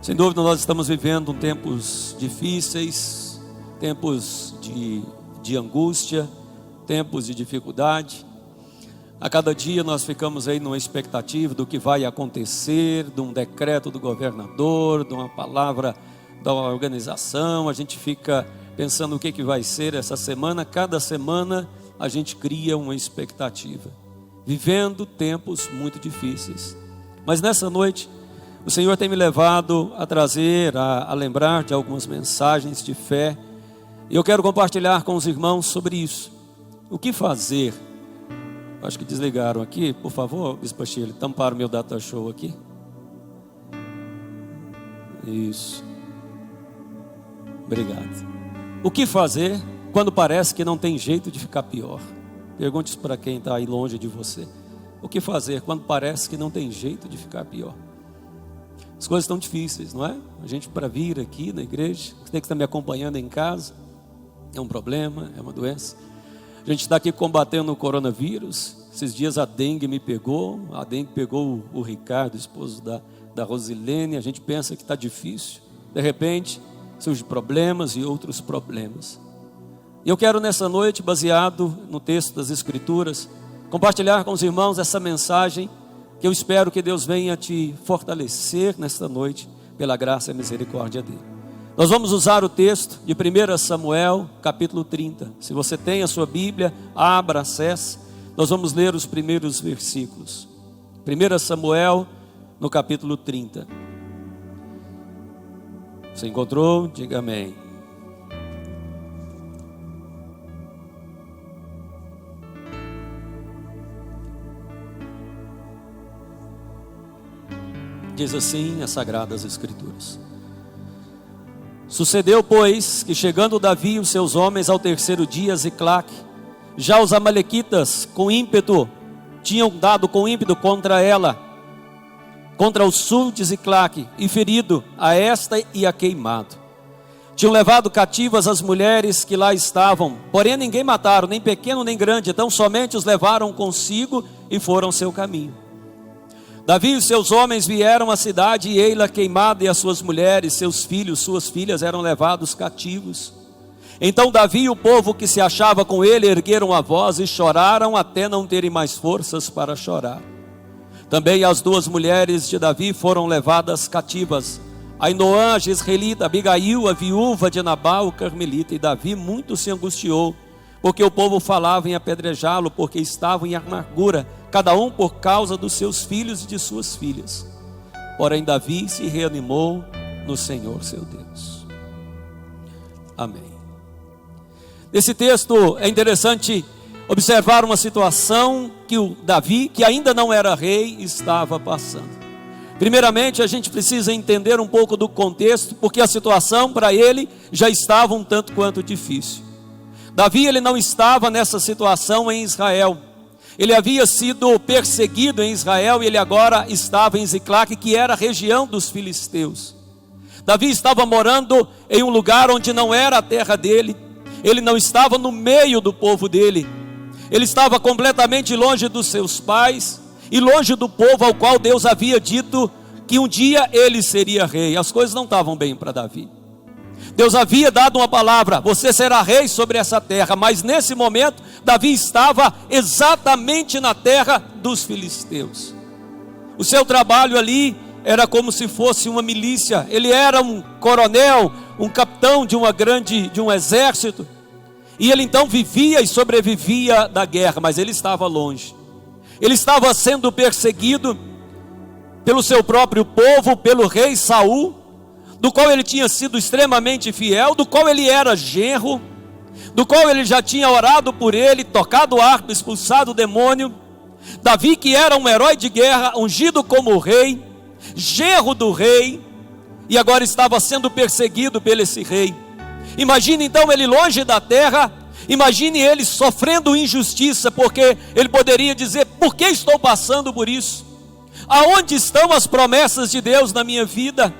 Sem dúvida nós estamos vivendo tempos difíceis, tempos de angústia, tempos de dificuldade. A cada dia nós ficamos aí numa expectativa do que vai acontecer, de um decreto do governador, de uma palavra da organização. A gente fica pensando o que vai ser essa semana. Cada semana a gente cria uma expectativa, vivendo tempos muito difíceis. Mas nessa noite o Senhor tem me levado a trazer, a lembrar de algumas mensagens de fé. E eu quero compartilhar com os irmãos sobre isso. O que fazer? Acho que desligaram aqui, por favor, Bispo Chile, tamparam o meu data show aqui. Isso. Obrigado. O que fazer quando parece que não tem jeito de ficar pior? Pergunte isso para quem está aí longe de você. O que fazer quando parece que não tem jeito de ficar pior? As coisas estão difíceis, não é? A gente, para vir aqui na igreja, você que está me acompanhando em casa, é um problema, é uma doença. A gente está aqui combatendo o coronavírus. Esses dias a dengue me pegou. A dengue pegou o Ricardo, esposo da Rosilene. A gente pensa que está difícil. De repente, surgem problemas e outros problemas. E eu quero nessa noite, baseado no texto das Escrituras, compartilhar com os irmãos essa mensagem que eu espero que Deus venha te fortalecer nesta noite, pela graça e misericórdia dele. Nós vamos usar o texto de 1 Samuel, capítulo 30. Se você tem a sua Bíblia, abra, acesse. Nós vamos ler os primeiros versículos. 1 Samuel, no capítulo 30. Você encontrou? Diga amém. Diz assim as Sagradas Escrituras. Sucedeu, pois, que chegando Davi e os seus homens ao terceiro dia a Ziclague, já os amalequitas tinham dado com ímpeto contra ela, contra o sul de Ziclague, e ferido a esta e a queimado. Tinham levado cativas as mulheres que lá estavam, porém ninguém mataram, nem pequeno nem grande, então somente os levaram consigo e foram seu caminho. Davi e os seus homens vieram à cidade, e ei-la queimada, e as suas mulheres, seus filhos, suas filhas eram levados cativos. Então Davi e o povo que se achava com ele ergueram a voz e choraram até não terem mais forças para chorar. Também as duas mulheres de Davi foram levadas cativas, Ainoã, a Jezreelita, Abigail, a viúva de Nabal, o Carmelita. E Davi muito se angustiou, porque o povo falava em apedrejá-lo, porque estavam em amargura, cada um por causa dos seus filhos e de suas filhas. Porém Davi se reanimou no Senhor seu Deus. Amém. Nesse texto é interessante observar uma situação que o Davi, que ainda não era rei, estava passando. Primeiramente a gente precisa entender um pouco do contexto, porque a situação para ele já estava um tanto quanto difícil. Davi, ele não estava nessa situação em Israel. Ele havia sido perseguido em Israel e ele agora estava em Ziclague, que era a região dos filisteus. Davi estava morando em um lugar onde não era a terra dele. Ele não estava no meio do povo dele. Ele estava completamente longe dos seus pais e longe do povo ao qual Deus havia dito que um dia ele seria rei. As coisas não estavam bem para Davi. Deus havia dado uma palavra: você será rei sobre essa terra. Mas nesse momento Davi estava exatamente na terra dos filisteus. O seu trabalho ali era como se fosse uma milícia. Ele era um coronel, um capitão de um exército. E ele então vivia e sobrevivia da guerra, mas ele estava longe. Ele estava sendo perseguido pelo seu próprio povo, pelo rei Saul, do qual ele tinha sido extremamente fiel, do qual ele era genro, do qual ele já tinha orado por ele, tocado o arco, expulsado o demônio. Davi, que era um herói de guerra, ungido como rei, genro do rei, e agora estava sendo perseguido por esse rei. Imagine então ele longe da terra, imagine ele sofrendo injustiça, porque ele poderia dizer: por que estou passando por isso? Aonde estão as promessas de Deus na minha vida?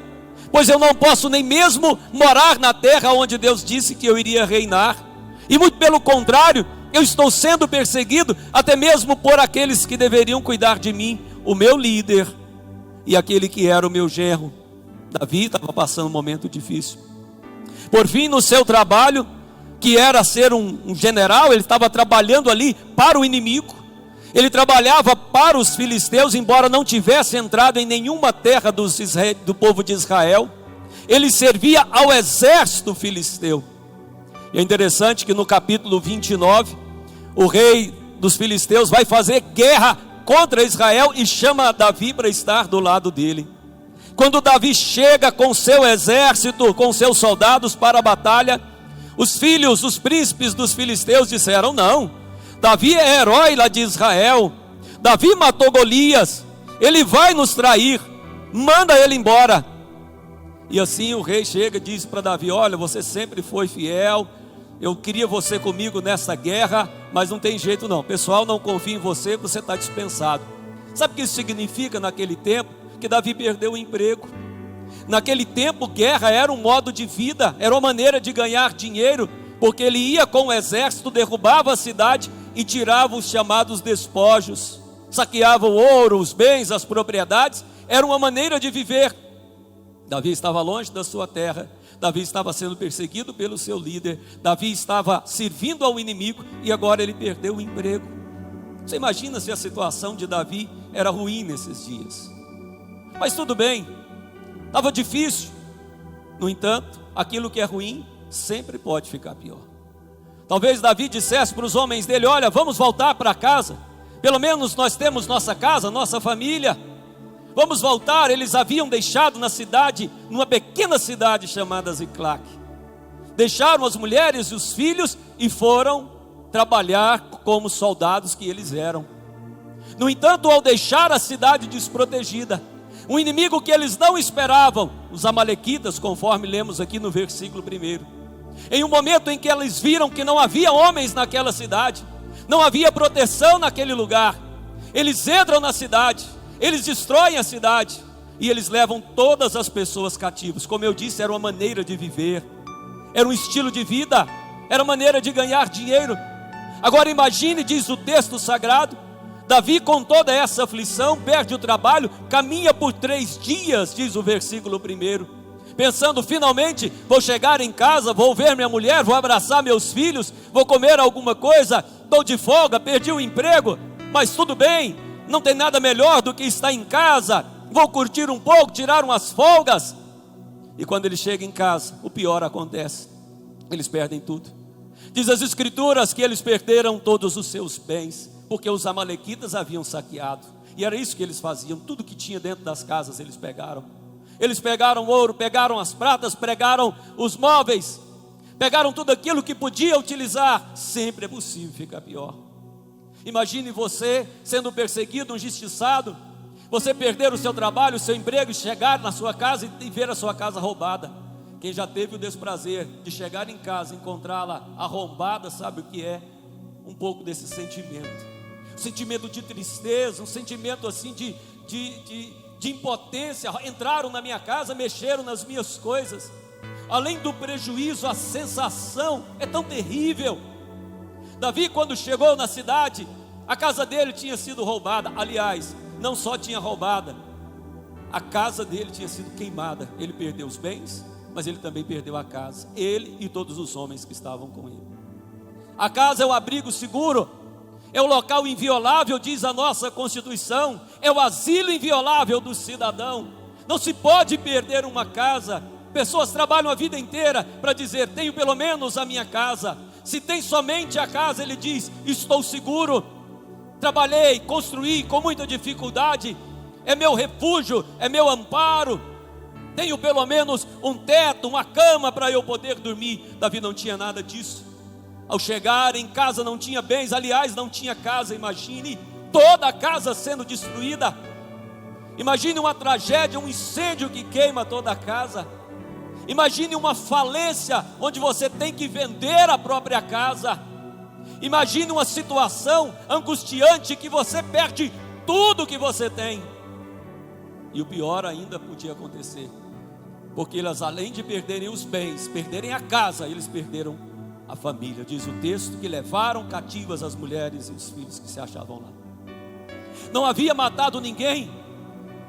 Pois eu não posso nem mesmo morar na terra onde Deus disse que eu iria reinar. E muito pelo contrário, eu estou sendo perseguido até mesmo por aqueles que deveriam cuidar de mim, o meu líder e aquele que era o meu genro. Davi estava passando um momento difícil. Por fim, no seu trabalho, que era ser um general, ele estava trabalhando ali para o inimigo. Ele trabalhava para os filisteus, embora não tivesse entrado em nenhuma terra do povo de Israel. Ele servia ao exército filisteu. E é interessante que no capítulo 29, o rei dos filisteus vai fazer guerra contra Israel e chama Davi para estar do lado dele. Quando Davi chega com seu exército, com seus soldados para a batalha, os filhos, os príncipes dos filisteus disseram: não, Davi é herói lá de Israel, Davi matou Golias, ele vai nos trair, manda ele embora. E assim o rei chega e diz para Davi: olha, você sempre foi fiel, eu queria você comigo nessa guerra, mas não tem jeito não, o pessoal não confia em você, você está dispensado. Sabe o que isso significa naquele tempo? Que Davi perdeu o emprego. Naquele tempo, guerra era um modo de vida, era uma maneira de ganhar dinheiro, porque ele ia com o exército, derrubava a cidade e tirava os chamados despojos, saqueava o ouro, os bens, as propriedades. Era uma maneira de viver. Davi estava longe da sua terra, Davi estava sendo perseguido pelo seu líder, Davi estava servindo ao inimigo e agora ele perdeu o emprego. Você imagina se a situação de Davi era ruim nesses dias? Mas tudo bem, estava difícil. No entanto, aquilo que é ruim sempre pode ficar pior. Talvez Davi dissesse para os homens dele: olha, vamos voltar para casa, pelo menos nós temos nossa casa, nossa família, vamos voltar. Eles haviam deixado na cidade, numa pequena cidade chamada Ziclac, deixaram as mulheres e os filhos e foram trabalhar como soldados que eles eram. No entanto, ao deixar a cidade desprotegida, um inimigo que eles não esperavam, os amalequitas, conforme lemos aqui no versículo 1, em um momento em que eles viram que não havia homens naquela cidade, não havia proteção naquele lugar, eles entram na cidade, eles destroem a cidade e eles levam todas as pessoas cativas. Como eu disse, era uma maneira de viver, era um estilo de vida, era uma maneira de ganhar dinheiro. Agora imagine, diz o texto sagrado, Davi, com toda essa aflição, perde o trabalho, caminha por 3 dias, diz o versículo 1, pensando: finalmente vou chegar em casa, vou ver minha mulher, vou abraçar meus filhos, vou comer alguma coisa, estou de folga, perdi o emprego, mas tudo bem, não tem nada melhor do que estar em casa, vou curtir um pouco, tirar umas folgas. E quando ele chega em casa, o pior acontece, eles perdem tudo. Diz as escrituras que eles perderam todos os seus bens, porque os amalequitas haviam saqueado, e era isso que eles faziam, tudo que tinha dentro das casas eles pegaram. Eles pegaram ouro, pegaram as pratas, pegaram os móveis, pegaram tudo aquilo que podia utilizar. Sempre é possível ficar pior. Imagine você sendo perseguido, injustiçado, você perder o seu trabalho, o seu emprego, e chegar na sua casa e ver a sua casa roubada. Quem já teve o desprazer de chegar em casa e encontrá-la arrombada, sabe o que é? Um pouco desse sentimento, um sentimento de tristeza, um sentimento assim de impotência. Entraram na minha casa, mexeram nas minhas coisas. Além do prejuízo, a sensação é tão terrível. Davi, quando chegou na cidade, a casa dele tinha sido roubada. Aliás, não só tinha roubada, a casa dele tinha sido queimada. Ele perdeu os bens, mas ele também perdeu a casa, ele e todos os homens que estavam com ele. A casa é o abrigo seguro, é o local inviolável, diz a nossa Constituição, é o asilo inviolável do cidadão. Não se pode perder uma casa. Pessoas trabalham a vida inteira para dizer: tenho pelo menos a minha casa. Se tem somente a casa, ele diz: estou seguro, trabalhei, construí com muita dificuldade, é meu refúgio, é meu amparo, tenho pelo menos um teto, uma cama para eu poder dormir. Davi não tinha nada disso. Ao chegar em casa não tinha bens, aliás não tinha casa. Imagine toda a casa sendo destruída. Imagine uma tragédia, um incêndio que queima toda a casa. Imagine uma falência onde você tem que vender a própria casa. Imagine uma situação angustiante que você perde tudo que você tem. E o pior ainda podia acontecer, porque eles, além de perderem os bens, perderem a casa, eles perderam a família. Diz o texto que levaram cativas as mulheres e os filhos que se achavam lá. Não havia matado ninguém,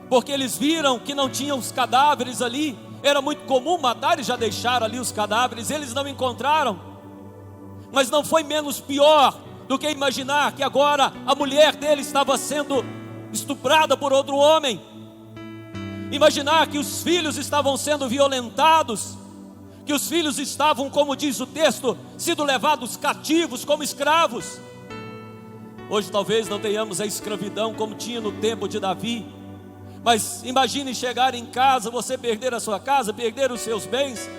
porque eles viram que não tinham os cadáveres ali. Era muito comum matar e já deixaram ali os cadáveres. Eles não encontraram, mas não foi menos pior do que imaginar que agora a mulher dele estava sendo estuprada por outro homem. Imaginar que os filhos estavam sendo violentados, que os filhos estavam, como diz o texto, sendo levados cativos como escravos. Hoje talvez não tenhamos a escravidão como tinha no tempo de Davi, mas imagine chegar em casa, você perder a sua casa, perder os seus bens,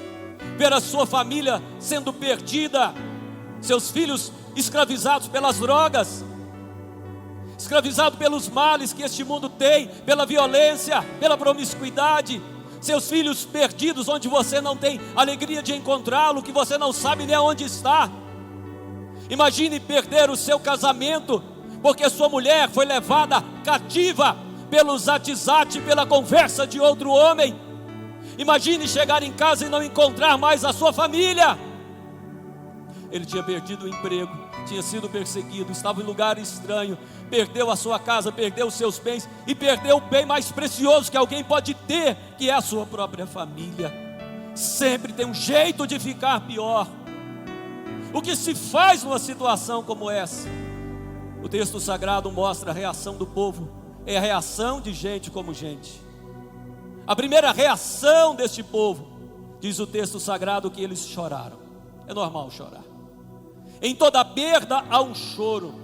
ver a sua família sendo perdida, seus filhos escravizados pelas drogas, escravizado pelos males que este mundo tem, pela violência, pela promiscuidade, seus filhos perdidos onde você não tem alegria de encontrá-lo, que você não sabe nem onde está. Imagine perder o seu casamento, porque sua mulher foi levada cativa pelo zat-zat, pela conversa de outro homem. Imagine chegar em casa e não encontrar mais a sua família. Ele tinha perdido o emprego, tinha sido perseguido, estava em lugar estranho, perdeu a sua casa, perdeu os seus bens e perdeu o bem mais precioso que alguém pode ter, que é a sua própria família. Sempre tem um jeito de ficar pior. O que se faz numa situação como essa? O texto sagrado mostra a reação do povo. É a reação de gente como gente. A primeira reação deste povo, diz o texto sagrado, que eles choraram. É normal chorar. Em toda perda há um choro.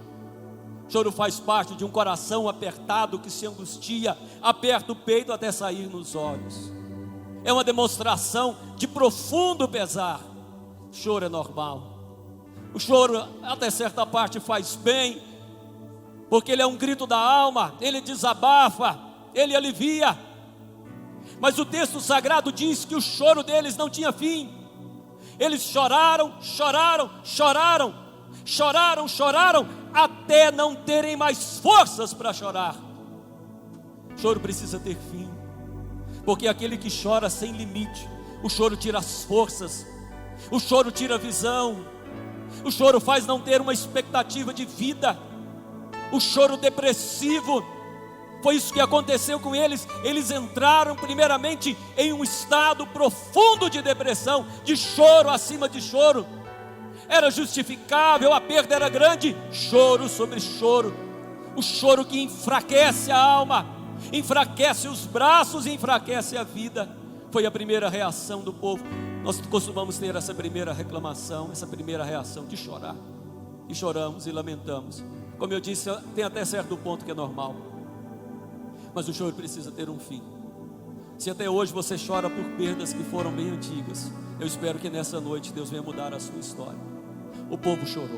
Choro faz parte de um coração apertado que se angustia, aperta o peito até sair nos olhos. É uma demonstração de profundo pesar. Choro é normal. O choro até certa parte faz bem, porque ele é um grito da alma, ele desabafa, ele alivia. Mas o texto sagrado diz que o choro deles não tinha fim. Eles choraram, choraram, choraram, choraram, choraram, até não terem mais forças para chorar. O choro precisa ter fim, porque aquele que chora sem limite, o choro tira as forças, o choro tira a visão, o choro faz não ter uma expectativa de vida. O choro depressivo, foi isso que aconteceu com eles. Eles entraram primeiramente em um estado profundo de depressão, de choro acima de choro. Era justificável, a perda era grande. Choro sobre choro. O choro que enfraquece a alma, enfraquece os braços e enfraquece a vida. Foi a primeira reação do povo. Nós costumamos ter essa primeira reclamação, essa primeira reação de chorar. E choramos e lamentamos. Como eu disse, tem até certo ponto que é normal. Mas o choro precisa ter um fim. Se até hoje você chora por perdas que foram bem antigas, eu espero que nessa noite Deus venha mudar a sua história. O povo chorou.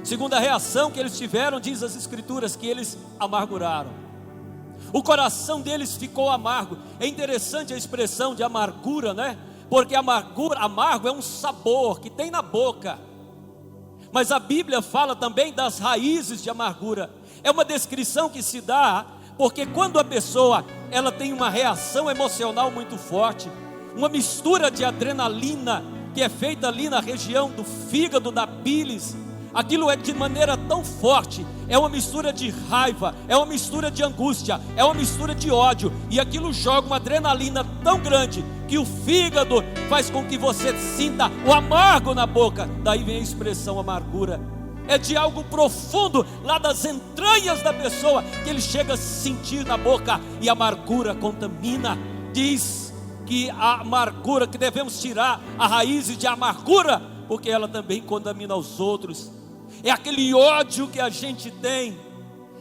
Segunda reação que eles tiveram, diz as Escrituras, que eles amarguraram. O coração deles ficou amargo. É interessante a expressão de amargura, né? Porque amargo é um sabor que tem na boca. Mas a Bíblia fala também das raízes de amargura. É uma descrição que se dá porque quando a pessoa ela tem uma reação emocional muito forte, uma mistura de adrenalina que é feita ali na região do fígado, da bílis, aquilo é de maneira tão forte, é uma mistura de raiva, é uma mistura de angústia, é uma mistura de ódio, e aquilo joga uma adrenalina tão grande que o fígado faz com que você sinta o amargo na boca. Daí vem a expressão amargura. É de algo profundo, lá das entranhas da pessoa, que ele chega a sentir na boca, e a amargura contamina. Diz que a amargura, que devemos tirar a raiz de amargura, porque ela também contamina os outros. É aquele ódio que a gente tem,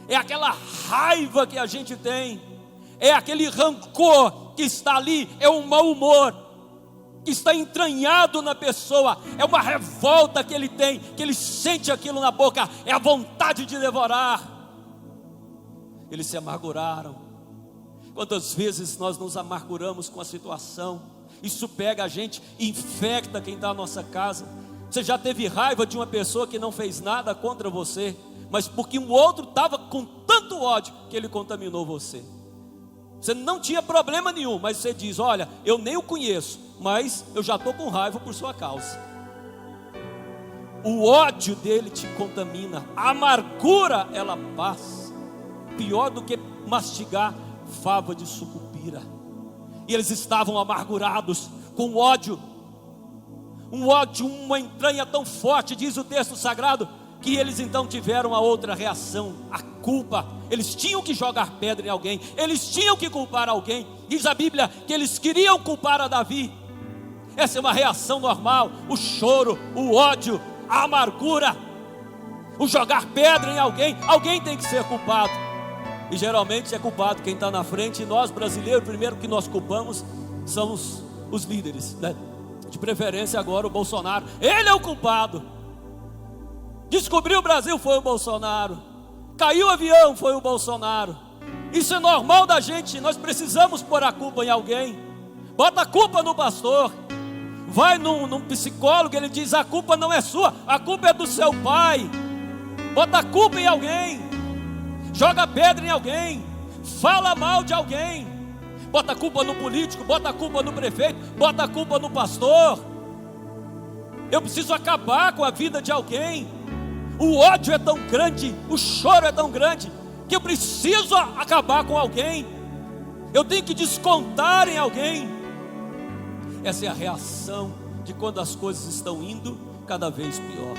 é aquela raiva que a gente tem, é aquele rancor que está ali, é um mau humor que está entranhado na pessoa, é uma revolta que ele tem, que ele sente aquilo na boca, é a vontade de devorar. Eles se amarguraram. Quantas vezes nós nos amarguramos com a situação? Isso pega a gente, infecta quem está na nossa casa. Você já teve raiva de uma pessoa que não fez nada contra você, mas porque um outro estava com tanto ódio que ele contaminou você. Você não tinha problema nenhum, mas você diz: olha, eu nem o conheço, mas eu já estou com raiva por sua causa. O ódio dele te contamina. A amargura, ela passa. Pior do que mastigar, fava de sucupira. E eles estavam amargurados, com ódio. Um ódio, uma entranha tão forte, diz o texto sagrado, que eles então tiveram a outra reação, a culpa. Eles tinham que jogar pedra em alguém, eles tinham que culpar alguém. Diz a Bíblia que eles queriam culpar a Davi. Essa é uma reação normal, o choro, o ódio, a amargura, o jogar pedra em alguém. Alguém tem que ser culpado, e geralmente é culpado quem está na frente. E nós brasileiros, o primeiro que nós culpamos são os líderes, né? De preferência agora o Bolsonaro, ele é o culpado. Descobriu o Brasil, foi o Bolsonaro. Caiu o avião, foi o Bolsonaro. Isso é normal da gente. Nós precisamos pôr a culpa em alguém. Bota a culpa no pastor. Vai num psicólogo, ele diz: a culpa não é sua, a culpa é do seu pai. Bota a culpa em alguém. Joga pedra em alguém. Fala mal de alguém. Bota a culpa no político, bota a culpa no prefeito, bota a culpa no pastor. Eu preciso acabar com a vida de alguém. O ódio é tão grande, o choro é tão grande, que eu preciso acabar com alguém. Eu tenho que descontar em alguém. Essa é a reação de quando as coisas estão indo cada vez pior.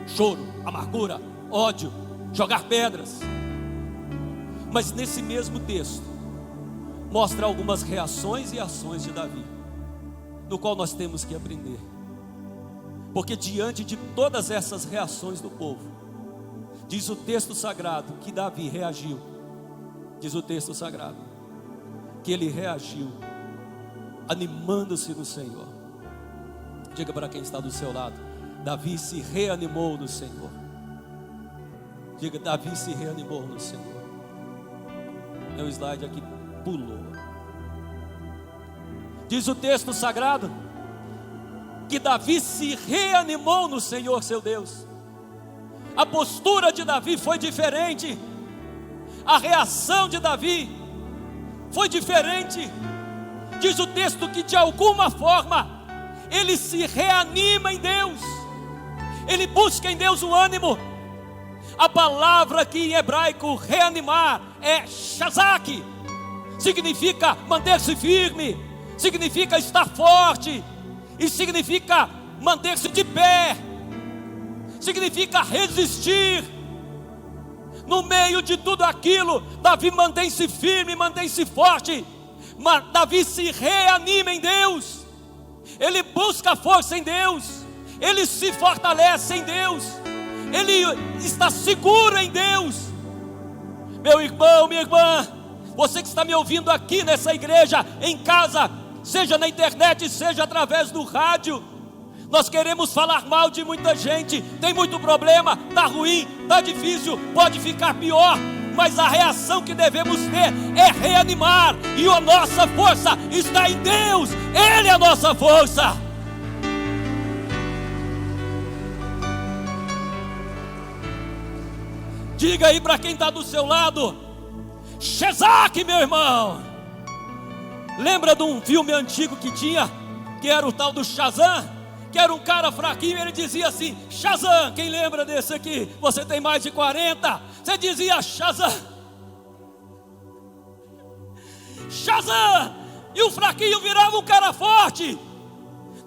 Choro, amargura, ódio, jogar pedras. Mas nesse mesmo texto mostra algumas reações e ações de Davi, no qual nós temos que aprender. Porque diante de todas essas reações do povo, diz o texto sagrado que Davi reagiu. Diz o texto sagrado que ele reagiu animando-se no Senhor. Diga para quem está do seu lado: Davi se reanimou no Senhor. Diga: Davi se reanimou no Senhor. Meu slide aqui pulou. Diz o texto sagrado que Davi se reanimou no Senhor seu Deus. A postura de Davi foi diferente. A reação de Davi foi diferente. Diz o texto que de alguma forma ele se reanima em Deus. Ele busca em Deus o ânimo. A palavra aqui em hebraico reanimar é shazak. Significa manter-se firme, significa estar forte, e significa manter-se de pé, significa resistir. No meio de tudo aquilo, Davi mantém-se firme, mantém-se forte. Davi se reanima em Deus. Ele busca força em Deus. Ele se fortalece em Deus. Ele está seguro em Deus. Meu irmão, minha irmã, você que está me ouvindo aqui nessa igreja, em casa, seja na internet, seja através do rádio, nós queremos falar mal de muita gente. Tem muito problema, está ruim, está difícil, pode ficar pior, mas a reação que devemos ter é reanimar. E a nossa força está em Deus. Ele é a nossa força. Diga aí para quem está do seu lado: Shazak, meu irmão. Lembra de um filme antigo que tinha, que era o tal do Shazam? Que era um cara fraquinho, ele dizia assim: Shazam. Quem lembra desse aqui? Você tem mais de 40. Você dizia Shazam, Shazam, e o fraquinho virava um cara forte.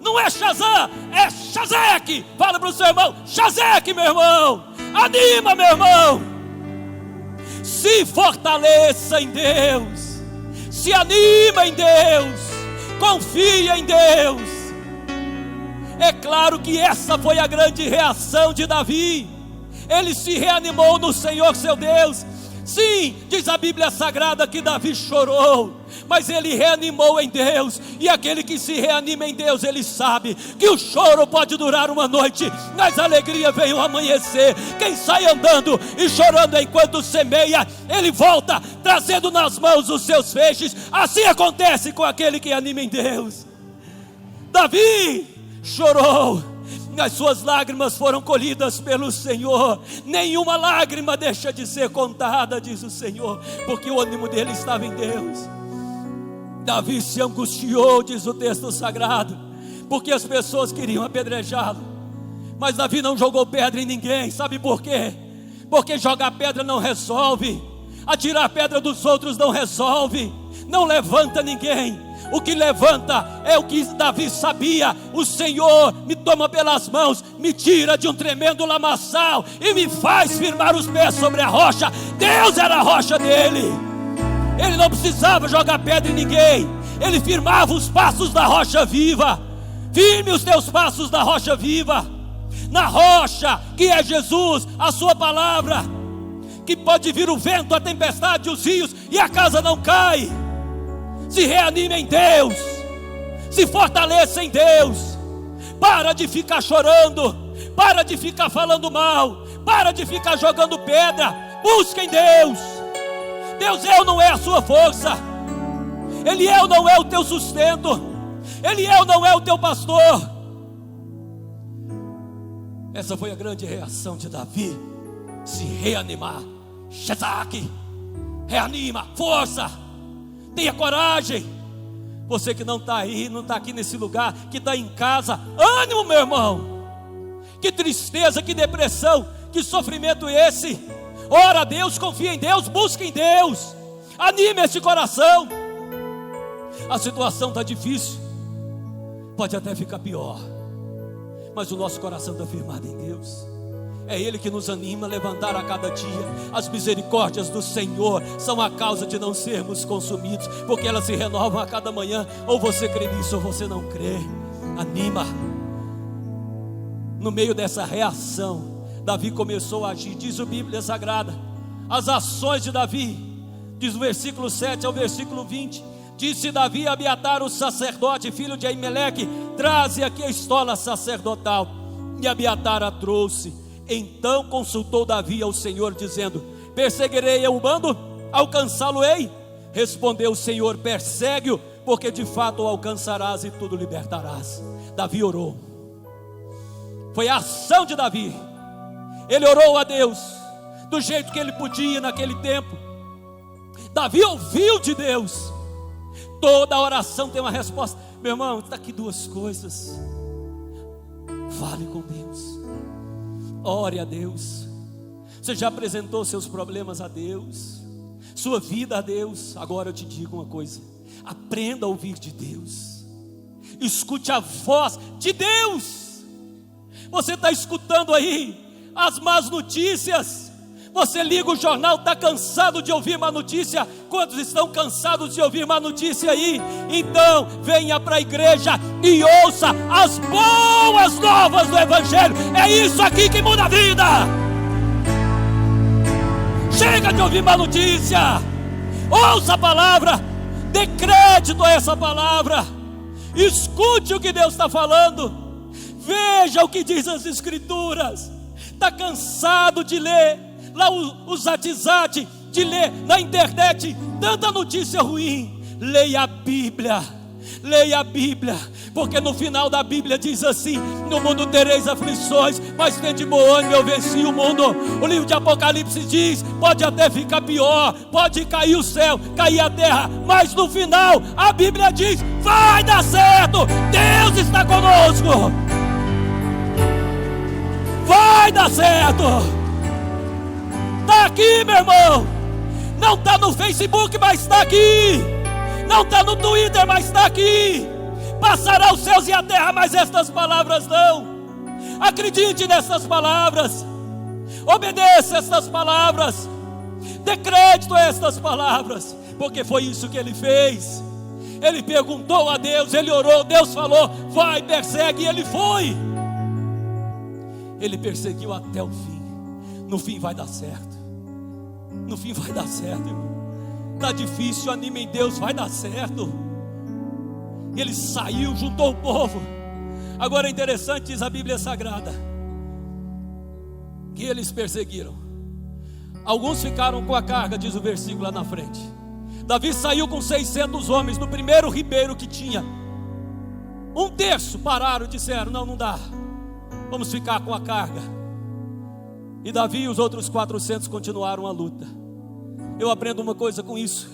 Não é Shazam, é Shazek. Fala para o seu irmão: Shazek, meu irmão. Anima, meu irmão. Se fortaleça em Deus. Se anima em Deus. Confia em Deus. É claro que essa foi a grande reação de Davi. Ele se reanimou no Senhor seu Deus. Sim, diz a Bíblia Sagrada que Davi chorou, mas ele reanimou em Deus. E aquele que se reanima em Deus, ele sabe que o choro pode durar uma noite, mas a alegria vem ao amanhecer. Quem sai andando e chorando enquanto semeia, ele volta trazendo nas mãos os seus feixes. Assim acontece com aquele que anima em Deus. Davi chorou, as suas lágrimas foram colhidas pelo Senhor. Nenhuma lágrima deixa de ser contada, diz o Senhor, porque o ânimo dele estava em Deus. Davi se angustiou, diz o texto sagrado, porque as pessoas queriam apedrejá-lo, mas Davi não jogou pedra em ninguém. Sabe por quê? Porque jogar pedra não resolve. Atirar a pedra dos outros não resolve, não levanta ninguém. O que levanta é o que Davi sabia: o Senhor me toma pelas mãos, me tira de um tremendo lamaçal e me faz firmar os pés sobre a rocha. Deus era a rocha dele. Ele não precisava jogar pedra em ninguém, ele firmava os passos da rocha viva. Firme os teus passos da rocha viva, na rocha que é Jesus, a sua palavra, que pode vir o vento, a tempestade, os rios, e a casa não cai. Se reanime em Deus, se fortaleça em Deus. Para de ficar chorando, para de ficar falando mal, para de ficar jogando pedra. Busca em Deus. Deus é ou não é a sua força, Ele é ou não é o teu sustento, Ele é ou não é o teu pastor. Essa foi a grande reação de Davi: se reanimar. Shazak, reanima, força, tenha coragem. Você que não está aí, não está aqui nesse lugar, que está em casa, ânimo, meu irmão. Que tristeza, que depressão, que sofrimento esse. Ora a Deus, confia em Deus, busca em Deus, anime esse coração. A situação está difícil, pode até ficar pior, mas o nosso coração está firmado em Deus. É Ele que nos anima a levantar a cada dia. As misericórdias do Senhor são a causa de não sermos consumidos, porque elas se renovam a cada manhã. Ou você crê nisso ou você não crê. Anima. No meio dessa reação, Davi começou a agir. Diz a Bíblia Sagrada, as ações de Davi, diz o versículo 7 ao versículo 20: disse Davi a Abiatar, o sacerdote, filho de Aimeleque: traze aqui a estola sacerdotal. E Abiatar a trouxe. Então consultou Davi ao Senhor, dizendo: perseguirei eu o bando? Alcançá-lo-ei? Respondeu o Senhor: persegue-o, porque de fato o alcançarás e tudo libertarás. Davi orou. Foi a ação de Davi. Ele orou a Deus do jeito que ele podia naquele tempo. Davi ouviu de Deus. Toda oração tem uma resposta. Meu irmão, está aqui duas coisas: fale com Deus, ore a Deus. Você já apresentou seus problemas a Deus, sua vida a Deus? Agora eu te digo uma coisa: aprenda a ouvir de Deus, escute a voz de Deus. Você está escutando aí as más notícias? Você liga o jornal, está cansado de ouvir má notícia? Quantos estão cansados de ouvir má notícia aí? Então venha para a igreja e ouça as boas novas do Evangelho. É isso aqui que muda a vida. Chega de ouvir má notícia. Ouça a palavra, dê crédito a essa palavra, escute o que Deus está falando, veja o que diz as Escrituras. Está cansado de ler lá o Zatizate, de ler na internet tanta notícia ruim? Leia a Bíblia, leia a Bíblia, porque no final da Bíblia diz assim: no mundo tereis aflições, mas tende bom ânimo, eu venci o mundo. O livro de Apocalipse diz: pode até ficar pior, pode cair o céu, cair a terra, mas no final a Bíblia diz: vai dar certo, Deus está conosco, vai dar certo. Está aqui, meu irmão. Não está no Facebook, mas está aqui. Não está no Twitter, mas está aqui. Passará os céus e a terra, mas estas palavras não. Acredite nessas palavras, obedeça estas palavras, dê crédito a estas palavras, porque foi isso que ele fez. Ele perguntou a Deus, ele orou, Deus falou: vai, persegue, e ele foi. Ele perseguiu até o fim. No fim vai dar certo. No fim vai dar certo, irmão. Está difícil, anime em Deus, vai dar certo. Ele saiu, juntou o povo. Agora é interessante, diz a Bíblia Sagrada, que eles perseguiram. Alguns ficaram com a carga, diz o versículo lá na frente. Davi saiu com 600 homens no primeiro ribeiro que tinha. Um terço pararam e disseram: não dá, vamos ficar com a carga. E Davi e os outros 400 continuaram a luta. Eu aprendo uma coisa com isso: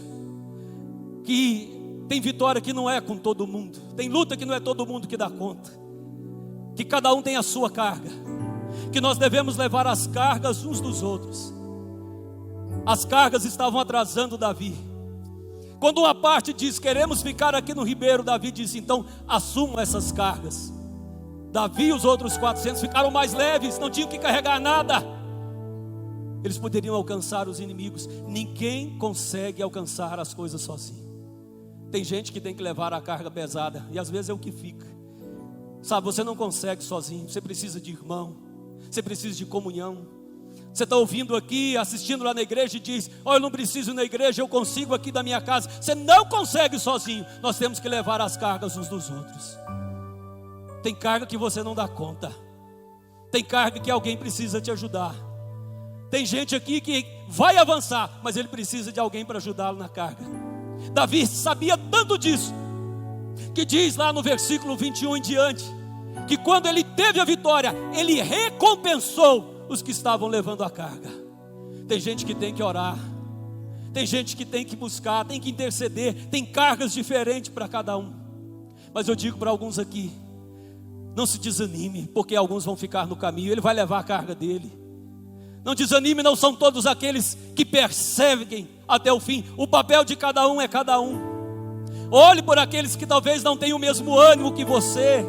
que tem vitória que não é com todo mundo, tem luta que não é todo mundo que dá conta, que cada um tem a sua carga, que nós devemos levar as cargas uns dos outros. As cargas estavam atrasando Davi. Quando uma parte diz: queremos ficar aqui no ribeiro, Davi disse: então assumam essas cargas. Davi e os outros 400 ficaram mais leves, não tinham que carregar nada. Eles poderiam alcançar os inimigos. Ninguém consegue alcançar as coisas sozinho. Tem gente que tem que levar a carga pesada, e às vezes é o que fica. Sabe, você não consegue sozinho, você precisa de irmão, você precisa de comunhão. Você está ouvindo aqui, assistindo lá na igreja e diz: eu não preciso ir na igreja, eu consigo aqui da minha casa. Você não consegue sozinho. Nós temos que levar as cargas uns dos outros. Tem carga que você não dá conta, tem carga que alguém precisa te ajudar. Tem gente aqui que vai avançar, mas ele precisa de alguém para ajudá-lo na carga. Davi sabia tanto disso, que diz lá no versículo 21 em diante, que quando ele teve a vitória, ele recompensou os que estavam levando a carga. Tem gente que tem que orar, tem gente que tem que buscar, tem que interceder, tem cargas diferentes para cada um. Mas eu digo para alguns aqui: não se desanime, porque alguns vão ficar no caminho, ele vai levar a carga dele. Não desanime, não são todos aqueles que perseguem até o fim. O papel de cada um é cada um. Olhe por aqueles que talvez não tenham o mesmo ânimo que você,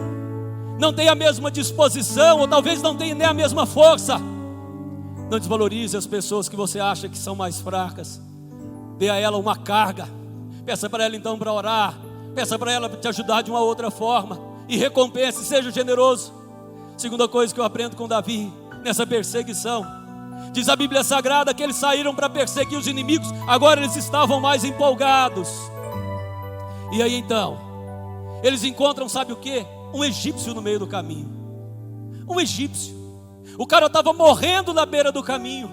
não tenham a mesma disposição, ou talvez não tenham nem a mesma força. Não desvalorize as pessoas que você acha que são mais fracas. Dê a ela uma carga. Peça para ela então para orar. Peça para ela para te ajudar de uma outra forma. E recompense, seja generoso. Segunda coisa que eu aprendo com Davi nessa perseguição, diz a Bíblia Sagrada que eles saíram para perseguir os inimigos. Agora eles estavam mais empolgados. E aí então, eles encontram, sabe o que? Um egípcio no meio do caminho. Um egípcio. O cara estava morrendo na beira do caminho.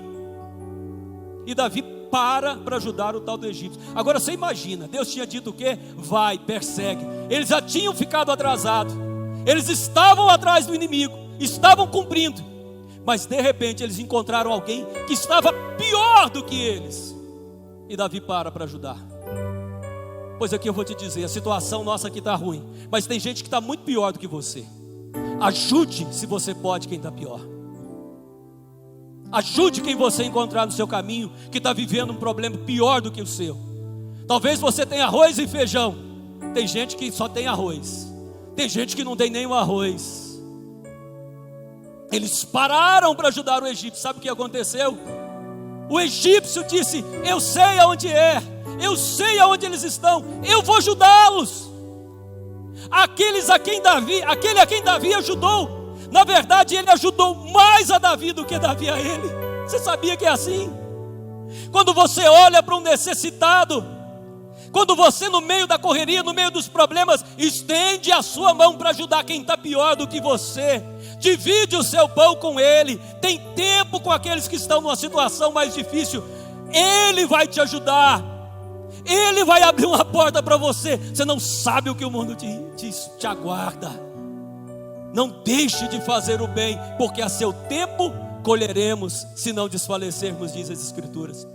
E Davi para ajudar o tal do egípcio. Agora você imagina, Deus tinha dito o quê? Vai, persegue. Eles já tinham ficado atrasados. Eles estavam atrás do inimigo, estavam cumprindo. Mas de repente eles encontraram alguém que estava pior do que eles. E Davi para ajudar. Pois aqui eu vou te dizer, a situação nossa aqui está ruim, mas tem gente que está muito pior do que você. Ajude, se você pode, quem está pior. Ajude quem você encontrar no seu caminho, que está vivendo um problema pior do que o seu. Talvez você tenha arroz e feijão. Tem gente que só tem arroz. Tem gente que não tem nenhum arroz. Eles pararam para ajudar o egípcio. Sabe o que aconteceu? O egípcio disse: eu sei aonde é, eu sei aonde eles estão, eu vou ajudá-los. Aquele a quem Davi ajudou, na verdade ele ajudou mais a Davi do que Davi a ele. Você sabia que é assim? Quando você olha para um necessitado, quando você no meio da correria, no meio dos problemas, estende a sua mão para ajudar quem está pior do que você, divide o seu pão com ele, tem tempo com aqueles que estão numa situação mais difícil, ele vai te ajudar, ele vai abrir uma porta para você. Você não sabe o que o mundo te aguarda. Não deixe de fazer o bem, porque a seu tempo colheremos, se não desfalecermos, diz as Escrituras.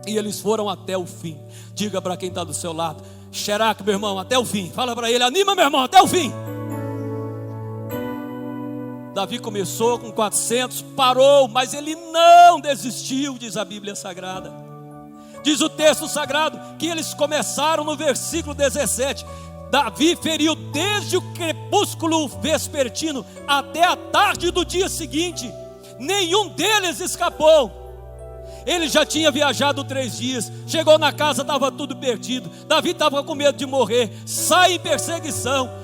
E eles foram até o fim. Diga para quem está do seu lado: Xeraque, meu irmão, até o fim. Fala para ele: anima, meu irmão, até o fim. Davi começou com 400, parou, mas ele não desistiu, diz a Bíblia Sagrada. Diz o texto sagrado que eles começaram no versículo 17. Davi feriu desde o crepúsculo vespertino até a tarde do dia seguinte. Nenhum deles escapou. Ele já tinha viajado 3 dias. Chegou na casa, estava tudo perdido. Davi estava com medo de morrer. Sai em perseguição.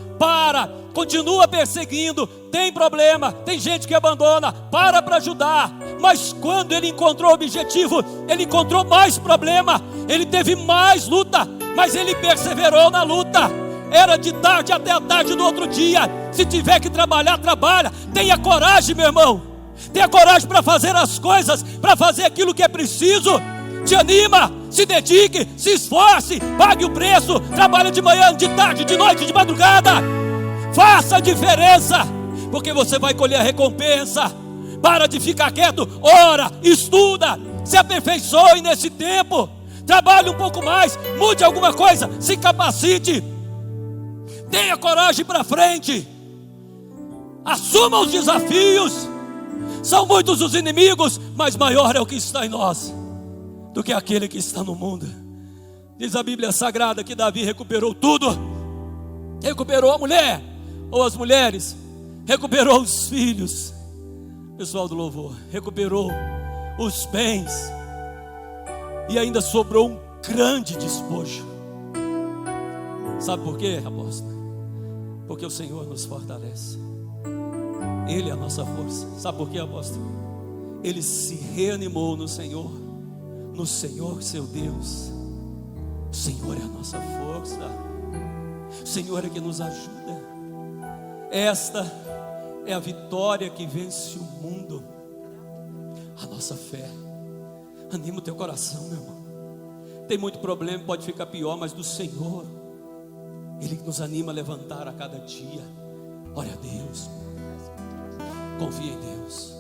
Continua perseguindo. Tem problema, tem gente que abandona. Para ajudar. Mas quando ele encontrou o objetivo, ele encontrou mais problema. Ele teve mais luta, mas ele perseverou na luta. Era de tarde até a tarde do outro dia. Se tiver que trabalhar, trabalha. Tenha coragem, meu irmão. Tenha coragem para fazer as coisas, para fazer aquilo que é preciso. Te anima, se dedique, se esforce, pague o preço. Trabalhe de manhã, de tarde, de noite, de madrugada. Faça a diferença, porque você vai colher a recompensa. Para de ficar quieto, ora, estuda, se aperfeiçoe nesse tempo. Trabalhe um pouco mais, mude alguma coisa, se capacite. Tenha coragem para frente. Assuma os desafios. São muitos os inimigos, mas maior é o que está em nós do que aquele que está no mundo. Diz a Bíblia Sagrada que Davi recuperou tudo. Recuperou a mulher, ou as mulheres, recuperou os filhos, pessoal do louvor, recuperou os bens, e ainda sobrou um grande despojo. Sabe por quê, apóstolo? Porque o Senhor nos fortalece. Ele é a nossa força. Sabe por quê, apóstolo? Ele se reanimou no Senhor seu Deus. O Senhor é a nossa força. O Senhor é que nos ajuda. Esta é a vitória que vence o mundo. A nossa fé. Anima o teu coração, meu irmão. Tem muito problema, pode ficar pior, mas do Senhor, Ele nos anima a levantar a cada dia. Ore a Deus. Confia em Deus.